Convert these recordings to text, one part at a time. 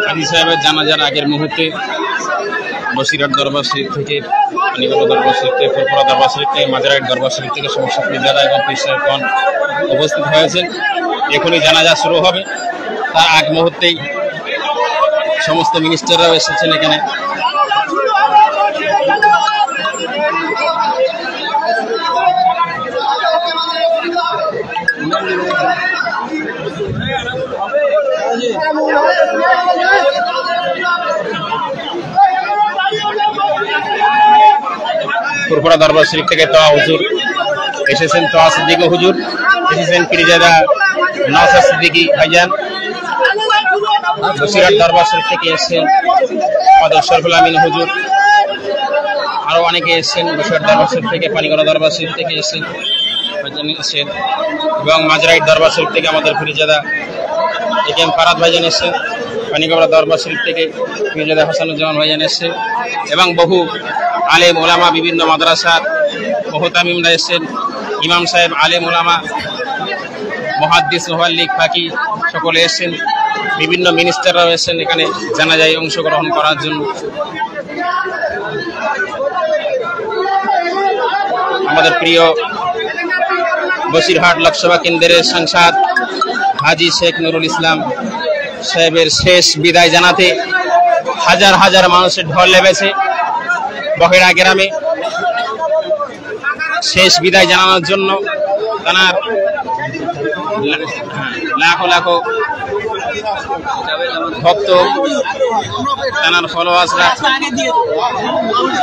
হাজী সাহেবের জানাজার আগের মুহূর্তে বসিরহাট দরবার শরীফ থেকে, পানিগড়া দরবার শরীফ থেকে, ফুরফুরা দরবার শরীফ থেকে, মাজারহাট দরবার শরীফ থেকে সমস্ত পীরজাদা এবং পীর সাহেবগণ উপস্থিত হয়েছেন। এখনই জানাজা শুরু হবে, তার আগ মুহূর্তেই সমস্ত মিনিস্টাররাও এসেছেন এখানে। ফুরফুরা দরবার শরীফ থেকে তোয়া হুজুর এসেছেন, তোয়া সিদ্দিকী হুজুর এসেছেন, পীরজাদা নওশাদ সিদ্দিকী ভাইজান। বসিরহাট দরবার শরীফ থেকে এসেছেন ফাদার শরফুল আমিন হুজুর, আরো অনেকে এসেছেন। বসিরহাট দরবার শরীফ থেকে, পানিগড়া দরবার শরীফ থেকে এসেছেন ভাইজান এসেছেন, এবং মাজারহাট দরবার শরীফ থেকে আমাদের পীরজাদা একেএম ফারাদ ভাইজান এসেছেন। পানিগড়া দরবার শরীফ থেকে পীরজাদা হাসানুজ্জামান ভাইজান এসেছেন, এবং বহু আলেম ওলামা, বিভিন্ন মাদ্রাসার মুহতামিমরা এসেছেন। ইমাম সাহেব, আলেম ওলামা, মুহাদ্দিস, মুহাল্লিক, ফাকি সকলে এসেছেন। বিভিন্ন মিনিস্টাররাও এসেছেন এখানে জানাজায় অংশগ্রহণ করার জন্য। আমাদের প্রিয় বসিরহাট লোকসভা কেন্দ্রের সাংসদ হাজী শেখ নুরুল ইসলাম সাহেবের শেষ বিদায় জানাতে হাজার হাজার মানুষের ঢল নেমেছে বহেড়া গ্রামে। শেষ বিদায় জানানোর জন্য তার লাখো লাখো ভক্ত, তার ফলোয়ার্সরা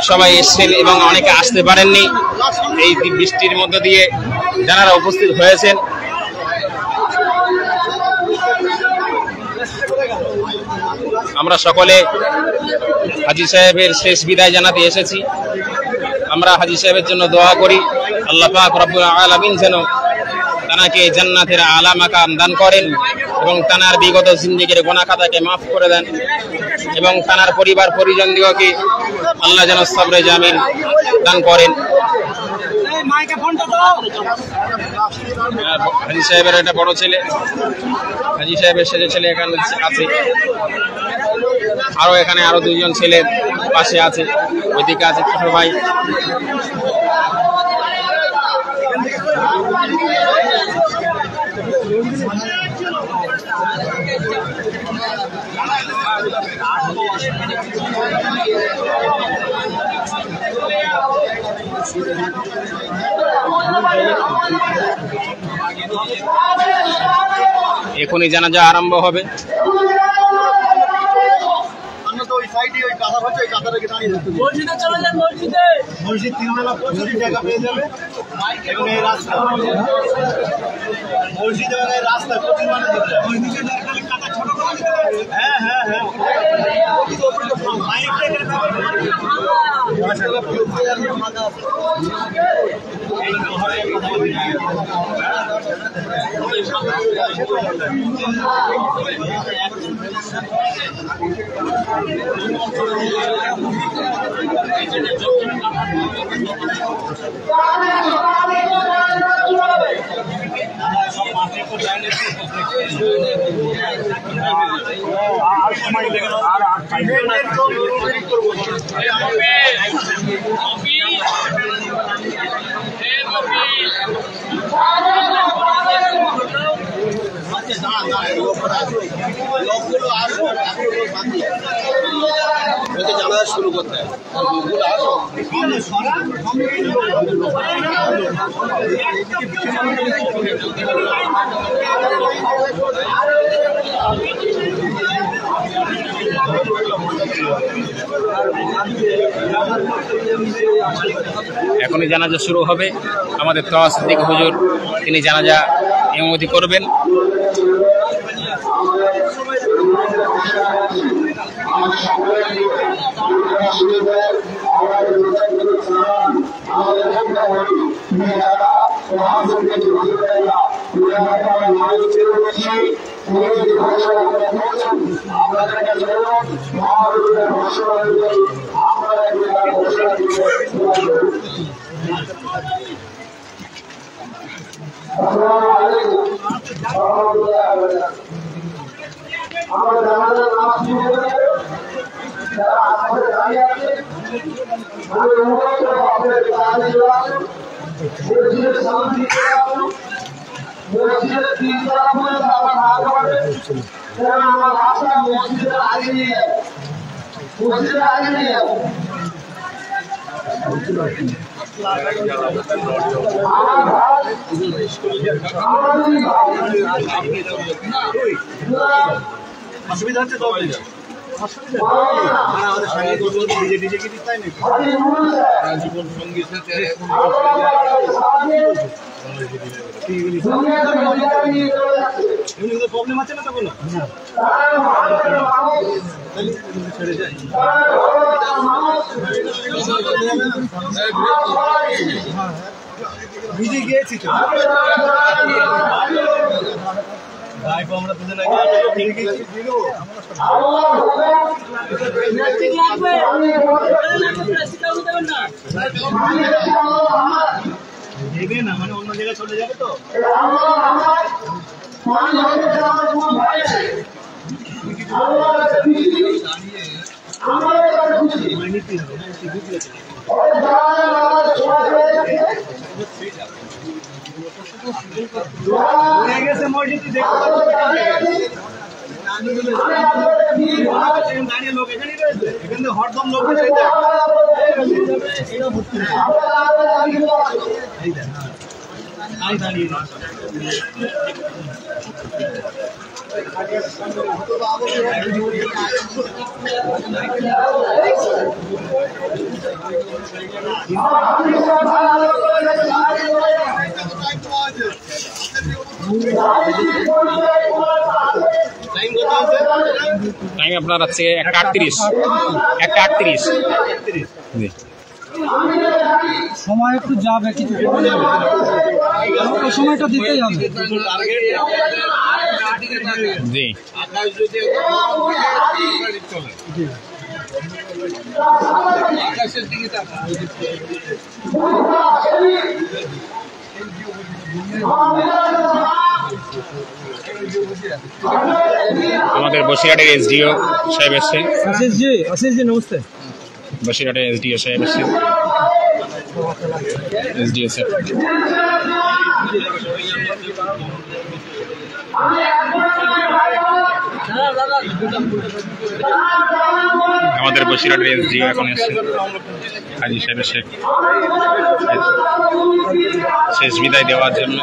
সবাই এসেছেন, এবং অনেকে আসতে পারেননি এই বৃষ্টির মধ্য দিয়ে যারা উপস্থিত হয়েছেন। আমরা সকলে হাজী সাহেবের শেষ বিদায় জানাতে এসেছি। আমরা হাজী সাহেবের জন্য দোয়া করি, আল্লাহ পাক রব্বুল আলামিন যেন তানাকে জান্নাতের আলা মাকাম দান করেন, এবং তানার বিগত জিন্দেগীর গুনাহ খাতাকে মাফ করে দেন, এবং তানার পরিবার পরিজনদিগকে আল্লাহ যেন সবরে জামিল দান করেন। হাজী সাহেবের একটা বড় ছেলে, হাজী সাহেবের সেজে ছেলে এখানে আছে, আরো এখানে আরো দুইজন ছেলে পাশে আছে, ওইদিকে আছে ছোট ভাই। এখনই জানাজা আরম্ভ হবে। মসজিদ তিনবেলা প্রচুর জায়গা পেয়ে যাবে, এবং এই রাস্তা মসজিদ এবং এই রাস্তা প্রচুর মানুষ হ্যাঁ হ্যাঁ হ্যাঁ জানা শুরু করতে এখনই জানাজা শুরু হবে। আমাদের তোয়া সিদ্দিকী হুজুর তিনি জানাজা ইমামতি করবেন। আসসালামু আলাইকুম। আমরা জানাজার নামাজ শুরু করে যারা আশপাশে দাঁড়িয়ে আছে আমি অনুরোধ করবো আপনাদের তাড়াতাড়ি চলে আসুন মসজিদের সামনে দিকে আসুন মসজিদের তিন তলা পর্যন্ত আমার হাত পাবে কারণ আমার হাতটা মসজিদের আগে নিয়ে যাবে মসজিদের আগে নিয়ে যাবে আমার ভাই অসুবিধা হচ্ছে তো আমাদের সঙ্গে ডিজে ডিজে কি দিতে হয় নাকি জীবন সঙ্গী সাথে প্রবলেম আছে না তো কোনো ছেড়ে যায় ভিজে গিয়েছি তো আমরা দুজন দেবে না মানে অন্য জায়গায় চলে যাবে তো গেছে মসজিদ দাঁড়িয়ে লোক এখানেই রয়েছে এখানে হরদম লোক দাঁড়িয়ে টাইম আপনার আছে 1:38 জি সময় একটু যাবে কিছু সময়টা দিতেই হবে জি আকাশের দিকে তাকা আমাদের বসিরহাটের এসডিও সাহেব এসছে আশিস জি নমস্তে বসিরহাটের এসডিও সাহেব এসছে এসডিও স্যার আমাদের বসিরহাটের এসডিও এখন এসছে হাজি সাহেবের শেষ বিদায় দেওয়ার জন্য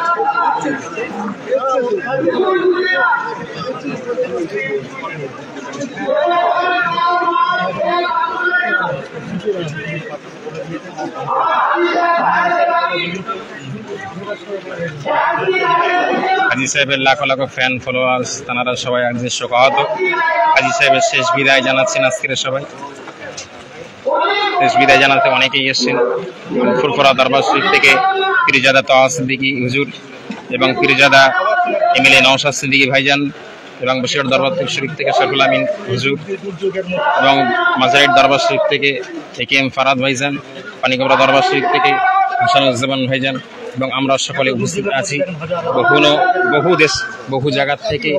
হাজি সাহেবের লাখো লাখো ফ্যান ফলোয়ার্স তারা সবাই আজকে শোকাহত হাজি সাহেবের শেষ বিদায় জানাচ্ছেন আজকের সবাই শেষ বিদায় জানাতে অনেকেই এসছেন ফুরফুরা দরবার শরীফ থেকে পীরজাদা তাওয়া সিদ্দিকী হুজুর এবং পীরজাদা এমএলএ নওশাদ সিদ্দিকী ভাইজান এবং বসিরহাট দরবার শরীফ থেকে শরফুল আমিন হুজুর এবং মাজারের দরবার শরীফ থেকে একেএম ফারাদ ভাইজান পানিকবরা দরবার শরীফ থেকে হাসানুজ্জামান ভাইজান এবং আমরা সকলে উপস্থিত আছি বহু দেশ বহু জায়গা থেকে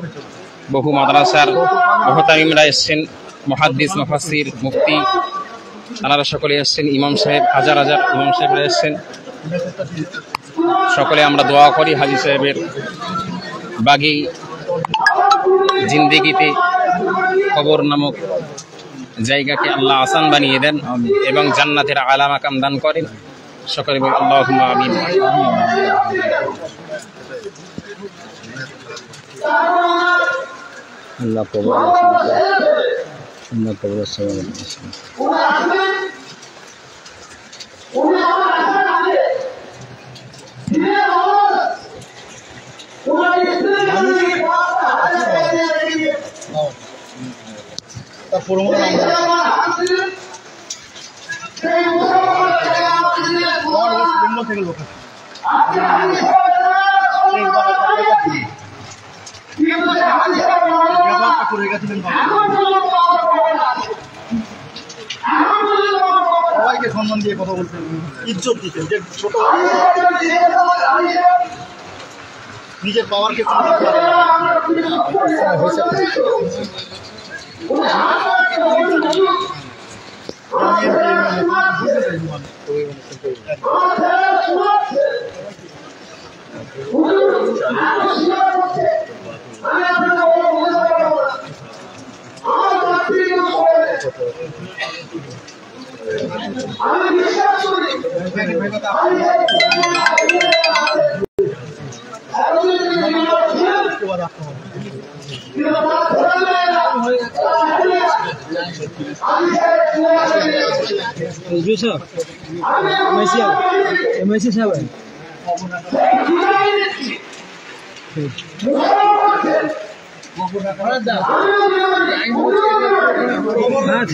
বহু মাদ্রাসার মুহতামিমরা এসছেন মুহাদ্দিস মুফাসসির মুফতি তারা সকলে এসছেন ইমাম সাহেব হাজার হাজার ইমাম সাহেবরা এসছেন সকলে আমরা দোয়া করি হাজি সাহেবের বাগী জিন্দেগিতে কবর নামক জায়গাকে আল্লাহ আসান বানিয়ে দেন এবং জান্নাতের আলা মাকাম দান করেন সকলে বলি আল্লাহুম্মা আমিন আল্লাহ কবর সবাই তারপর সবাইকে সম্মান দিয়ে কথা বলতে ইজ্জত দিতেন যে ছোট নিজের পাওয়ারকে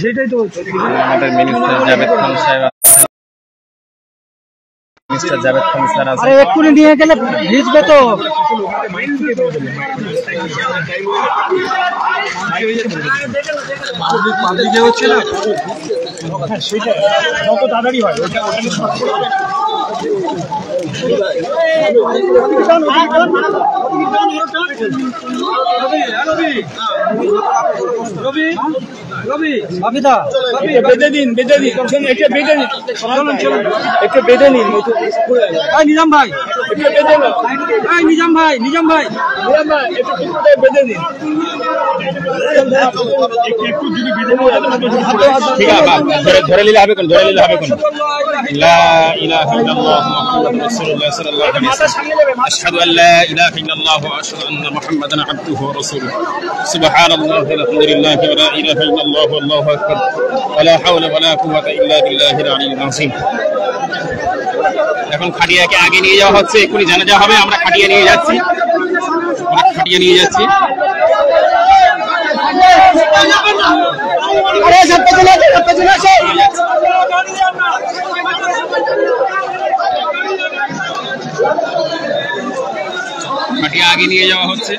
সেটাই তো আমাদের মিনিস্টার জাভেদ খান সাহেব মিস্টার জাভেদ খান স্যার আছে। আরে এক্ষুনি নিয়ে গেলে ভিজবে তো। হচ্ছে না সেটা যত তাড়াতাড়ি হয় বেঁধে দিন একটু বেঁধে নিন নিজাম ভাই নিজাম ভাই একটু বেঁধে দিন ঠিক আছে ধরে নিলে হবে কোন লা ইলাহা ইল্লাল্লাহ মুহাম্মাদুর রাসূলুল্লাহ সাল্লাল্লাহু আলাইহি ওয়াসাল্লাম আশহাদু আল লা ইলাহা ইল্লাল্লাহ ওয়া আশহাদু আন্না মুহাম্মাদান আবদুহু ওয়া রাসূলুহু সুবহানাল্লাহি ওয়ালহামদুলিল্লাহি ওয়া লা ইলাহা ইল্লাল্লাহু আল্লাহু আকবার ওয়া লা হাওলা ওয়া লা কুওয়াতা ইল্লা বিল্লাহিল আলিয়্যিল আযীম। এখন খাটিয়াকে আগে নিয়ে যাওয়া হচ্ছে, এক্ষুনি জানাজা হবে, আমরা খাটিয়া নিয়ে যাচ্ছি। খাটিয়া আগে নিয়ে যাওয়া হচ্ছে,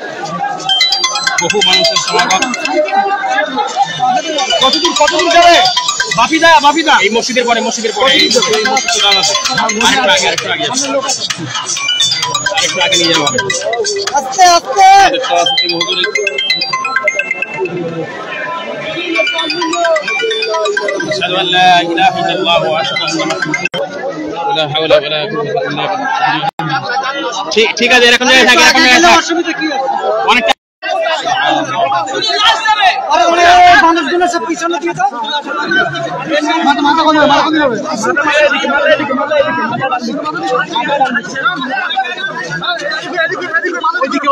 বহু মানুষের সমাগম। কতদূর যাবে বাপিদা এই মসজিদের পরে আরেকটু আগে নিয়ে যাওয়া হবে। আস্তে أشهد أن لا إله إلا الله وأشهد أن محمدا لا حول ولا قوة إلا بالله। ঠিক আছে, এরকম জায়গায় থাকে, অসুবিধা কি আছে অনেকটা মানুষগুলো সব পিছনে দিয়ে দাও মাথা কোন ওইদিকে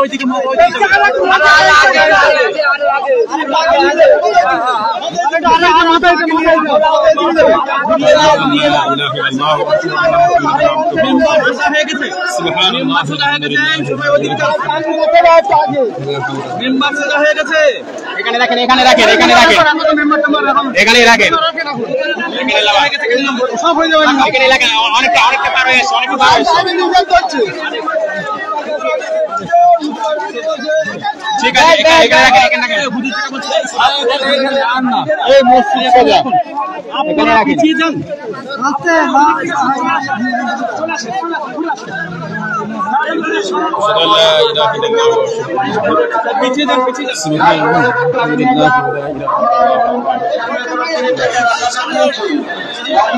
এখানে রাখেন সব হয়ে যাবে অনেকটা পার হয়ে আসছে, ঠিক আছে, এখানে রাখেন এই মসজিদে কোথায় এখানে রাখেন।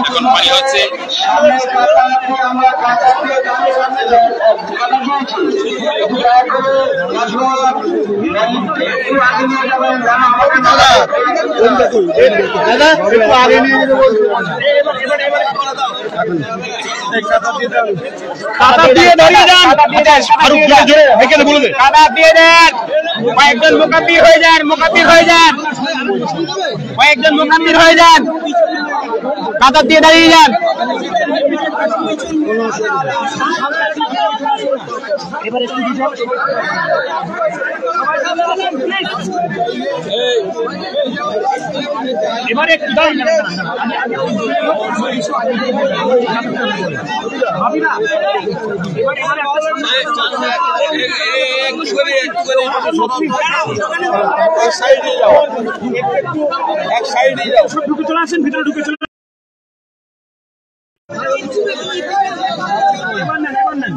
এখন পানি হচ্ছে, দাদা একটু আগে নিয়ে যেতে বলছি। কাদা দিয়ে ধরিয়ে দেন, কাদা দিয়ে দেন, কয়েকজন মুকাব্বির হয়ে যান, কাদা দিয়ে দাঁড়িয়ে যান। এবারে একটু এক সাইডে যাও, সব ঢুকে চলে আসেন, ভিতরে ঢুকে চলে এবার নেন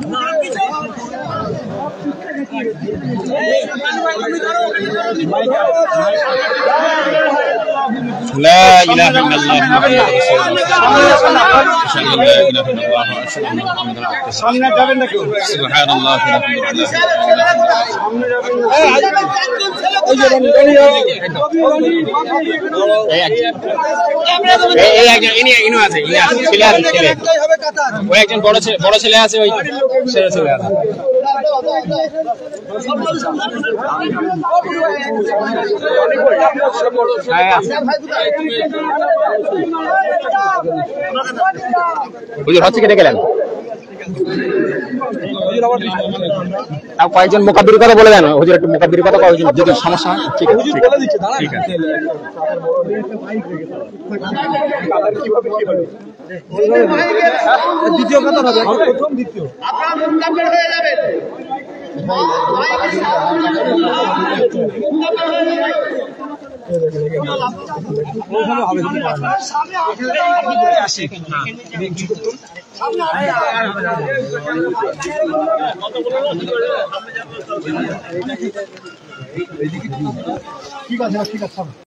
لا إله إلا الله محمد رسول الله أشهد أن لا إله إلا الله وأشهد أن محمدا عبده سبحان الله একজন বড় ছেলে আছে ওই ছেলে আছে হচ্ছে কেটে গেলেন কয়েকজন মোকাবির কথা বলে দেন হুজুর একটু মোকাবির কথা কয়েকজন যদি সমস্যা হয় ঠিক আছে ঠিক আছে দ্বিতীয় কথা হবে প্রথম দ্বিতীয় আপনারা মুকাব্বির হয়ে যাবেন ঠিক আছে